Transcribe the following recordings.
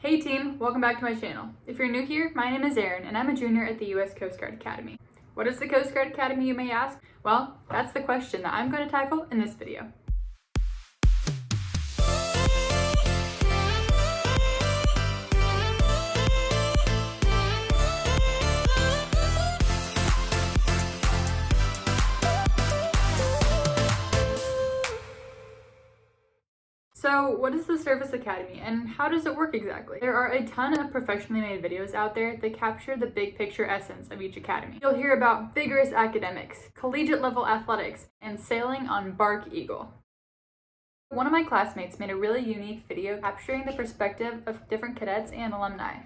Hey team, welcome back to my channel. If you're new here, my name is Erin and I'm a junior at the U.S. Coast Guard Academy. What is the Coast Guard Academy, you may ask? Well, that's the question that I'm going to tackle in this video. So what is the Service Academy and how does it work exactly? There are a ton of professionally made videos out there that capture the big picture essence of each academy. You'll hear about vigorous academics, collegiate level athletics, and sailing on Bark Eagle. One of my classmates made a really unique video capturing the perspective of different cadets and alumni.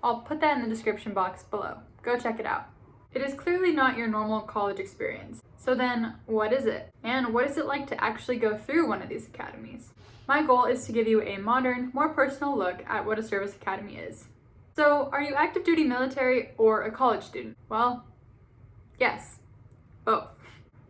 I'll put that in the description box below. Go check it out. It is clearly not your normal college experience. So then, what is it? And what is it like to actually go through one of these academies? My goal is to give you a modern, more personal look at what a service academy is. So, are you active duty military or a college student? Well, yes, both.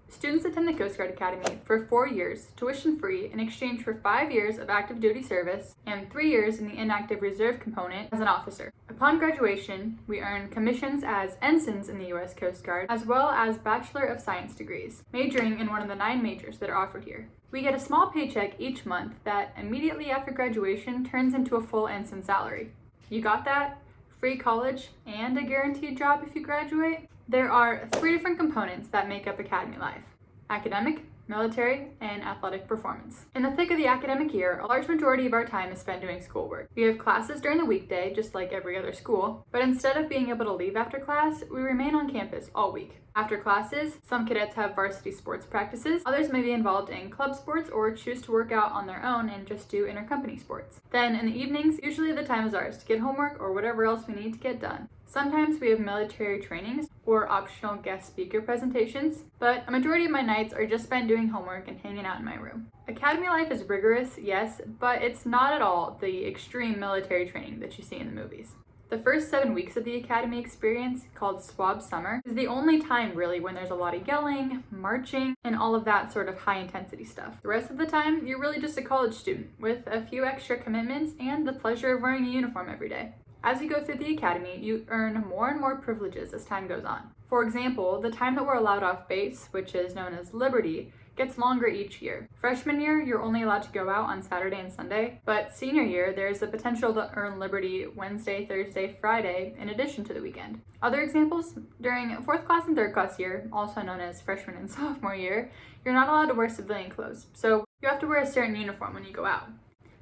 Students attend the Coast Guard Academy for 4 years, tuition free, in exchange for 5 years of active duty service and 3 years in the inactive reserve component as an officer. Upon graduation, we earn commissions as ensigns in the U.S. Coast Guard, as well as Bachelor of Science degrees, majoring in one of the 9 majors that are offered here. We get a small paycheck each month that immediately after graduation turns into a full ensign salary. You got that? Free college and a guaranteed job if you graduate? There are 3 different components that make up academy life: academic, military, and athletic performance. In the thick of the academic year, a large majority of our time is spent doing schoolwork. We have classes during the weekday, just like every other school, but instead of being able to leave after class, we remain on campus all week. After classes, some cadets have varsity sports practices, others may be involved in club sports or choose to work out on their own and just do intercompany sports. Then in the evenings, usually the time is ours to get homework or whatever else we need to get done. Sometimes we have military trainings or optional guest speaker presentations, but a majority of my nights are just spent doing homework and hanging out in my room. Academy life is rigorous, yes, but it's not at all the extreme military training that you see in the movies. The first 7 weeks of the academy experience, called Swab Summer, is the only time really when there's a lot of yelling, marching, and all of that sort of high intensity stuff. The rest of the time, you're really just a college student with a few extra commitments and the pleasure of wearing a uniform every day. As you go through the academy, you earn more and more privileges as time goes on. For example, the time that we're allowed off base, which is known as Liberty, gets longer each year. Freshman year, you're only allowed to go out on Saturday and Sunday, but senior year, there's the potential to earn Liberty Wednesday, Thursday, Friday, in addition to the weekend. Other examples, during 4th class and 3rd class year, also known as freshman and sophomore year, you're not allowed to wear civilian clothes, so you have to wear a certain uniform when you go out.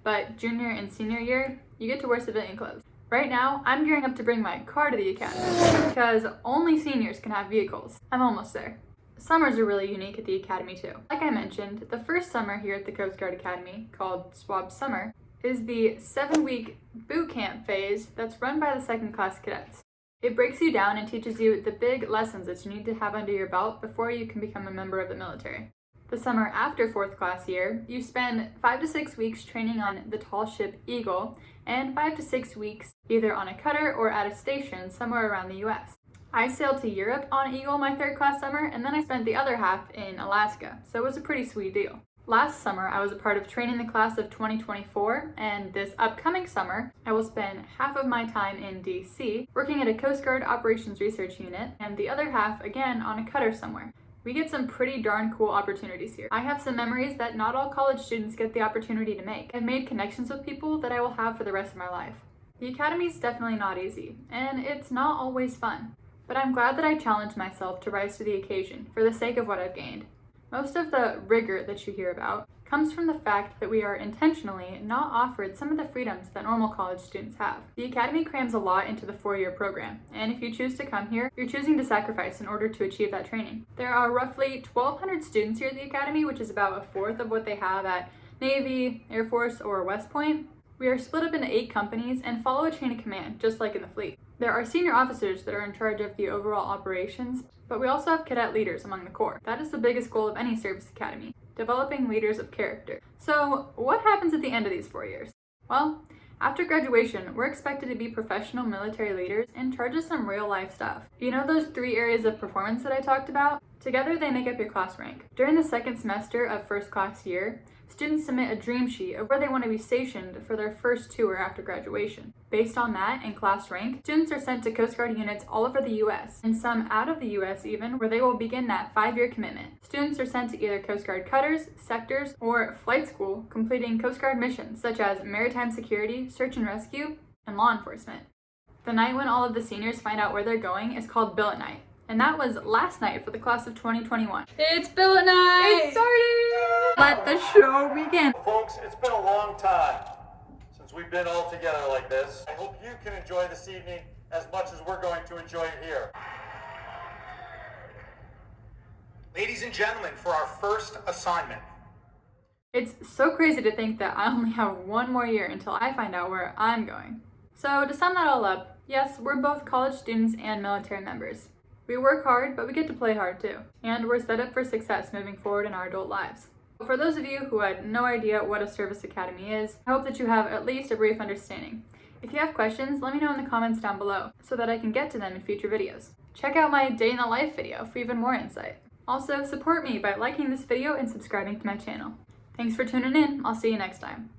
But junior and senior year, you get to wear civilian clothes. Right now, I'm gearing up to bring my car to the academy because only seniors can have vehicles. I'm almost there. Summers are really unique at the academy too. Like I mentioned, the first summer here at the Coast Guard Academy, called Swab Summer, is the 7-week boot camp phase that's run by the 2nd class cadets. It breaks you down and teaches you the big lessons that you need to have under your belt before you can become a member of the military. The summer after 4th class year, you spend 5 to 6 weeks training on the tall ship Eagle and 5 to 6 weeks either on a cutter or at a station somewhere around the US. I sailed to Europe on Eagle my 3rd class summer, and then I spent the other half in Alaska, so it was a pretty sweet deal. Last summer, I was a part of training the class of 2024, and this upcoming summer, I will spend half of my time in DC working at a Coast Guard Operations Research Unit, and the other half again on a cutter somewhere. We get some pretty darn cool opportunities here. I have some memories that not all college students get the opportunity to make. I've made connections with people that I will have for the rest of my life. The academy is definitely not easy, and it's not always fun. But I'm glad that I challenged myself to rise to the occasion for the sake of what I've gained. Most of the rigor that you hear about comes from the fact that we are intentionally not offered some of the freedoms that normal college students have. The academy crams a lot into the 4-year program, and if you choose to come here, you're choosing to sacrifice in order to achieve that training. There are roughly 1,200 students here at the academy, which is about a fourth of what they have at Navy, Air Force, or West Point. We are split up into 8 companies and follow a chain of command, just like in the fleet. There are senior officers that are in charge of the overall operations, but we also have cadet leaders among the Corps. That is the biggest goal of any service academy, developing leaders of character. So what happens at the end of these 4 years? Well, after graduation, we're expected to be professional military leaders in charge of some real life stuff. You know those 3 areas of performance that I talked about? Together they make up your class rank. During the 2nd semester of 1st class year, students submit a dream sheet of where they want to be stationed for their first tour after graduation. Based on that and class rank, students are sent to Coast Guard units all over the U.S., and some out of the U.S. even, where they will begin that 5-year commitment. Students are sent to either Coast Guard cutters, sectors, or flight school, completing Coast Guard missions such as maritime security, search and rescue, and law enforcement. The night when all of the seniors find out where they're going is called Billet Night. And that was last night for the class of 2021. It's Billet Night! It started! Let the show begin. Folks, it's been a long time since we've been all together like this. I hope you can enjoy this evening as much as we're going to enjoy it here. Ladies and gentlemen, for our first assignment. It's so crazy to think that I only have one more year until I find out where I'm going. So to sum that all up, yes, we're both college students and military members. We work hard, but we get to play hard too. And we're set up for success moving forward in our adult lives. For those of you who had no idea what a service academy is, I hope that you have at least a brief understanding. If you have questions, let me know in the comments down below so that I can get to them in future videos. Check out my day in the life video for even more insight. Also, support me by liking this video and subscribing to my channel. Thanks for tuning in. I'll see you next time.